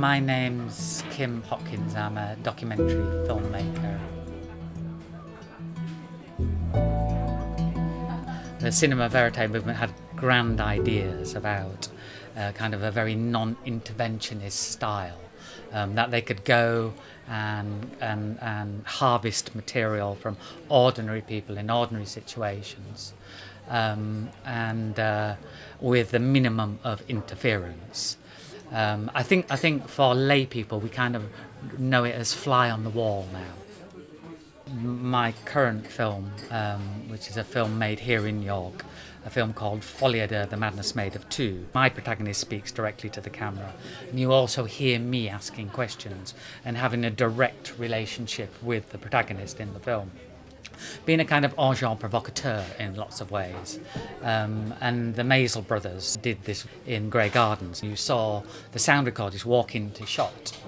My name's Kim Hopkins. I'm a documentary filmmaker. The cinema verite movement had grand ideas about kind of a very non-interventionist style, that they could go and harvest material from ordinary people in ordinary situations, with the minimum of interference. I think for lay people we kind of know it as fly on the wall now. My current film, which is a film made here in York, a film called Foliader, the Madness Made of Two. My protagonist speaks directly to the camera, and you also hear me asking questions and having a direct relationship with the protagonist in the film, being a kind of agent provocateur in lots of ways. And the Maisel brothers did this in Grey Gardens. You saw the sound recordist walk into shot,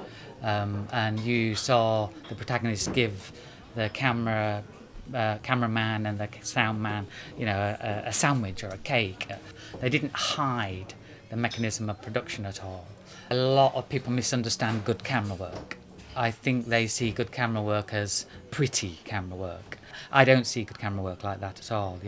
and you saw the protagonist give the cameraman and the sound man, a sandwich or a cake. They didn't hide the mechanism of production at all. A lot of people misunderstand good camera work. I think they see good camera work as pretty camera work. I don't see good camera work like that at all.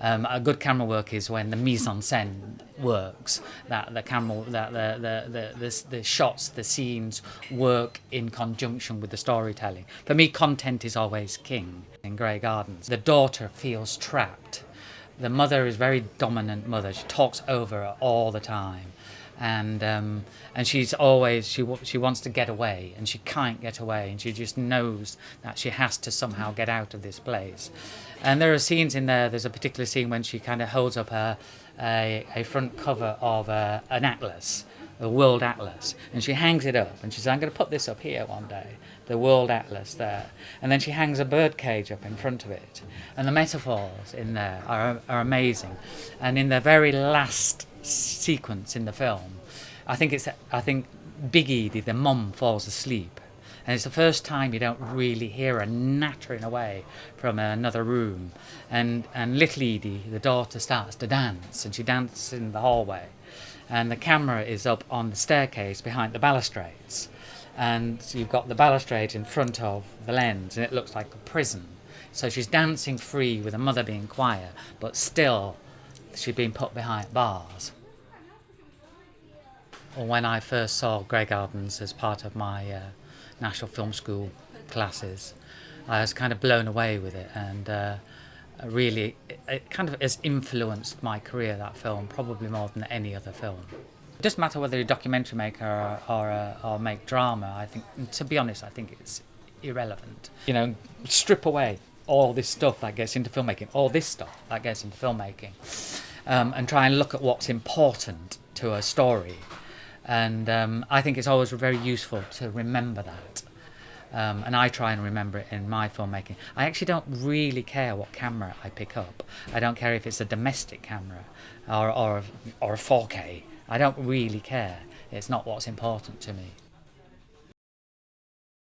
A good camera work is when the mise en scène works, that the camera, that the shots, the scenes work in conjunction with the storytelling. For me, content is always king. In Grey Gardens, the daughter feels trapped. The mother is a very dominant mother. She talks over her all the time. And she's always, she wants to get away, and she can't get away, and she just knows that she has to somehow get out of this place. And there are scenes in there's a particular scene when she kind of holds up a front cover of an atlas, a world atlas, and she hangs it up, and she says, I'm going to put this up here one day, the world atlas there. And then she hangs a bird cage up in front of it. And the metaphors in there are amazing. And in the very last sequence in the film, I think Big Edie, the mum, falls asleep, and it's the first time you don't really hear her nattering away from another room, and little Edie, the daughter, starts to dance, and she dances in the hallway, and the camera is up on the staircase behind the balustrades, and so you've got the balustrades in front of the lens, and it looks like a prison. So she's dancing free with her mother being quiet, but still she's been put behind bars. When I first saw Grey Gardens as part of my National Film School classes, I was kind of blown away with it, and really it kind of has influenced my career, that film, probably more than any other film. It doesn't matter whether you're a documentary maker or make drama. I think, to be honest, I think it's irrelevant. Strip away all this stuff that gets into filmmaking, and try and look at what's important to a story. And I think it's always very useful to remember that. And I try and remember it in my filmmaking. I actually don't really care what camera I pick up. I don't care if it's a domestic camera or a 4K. I don't really care. It's not what's important to me.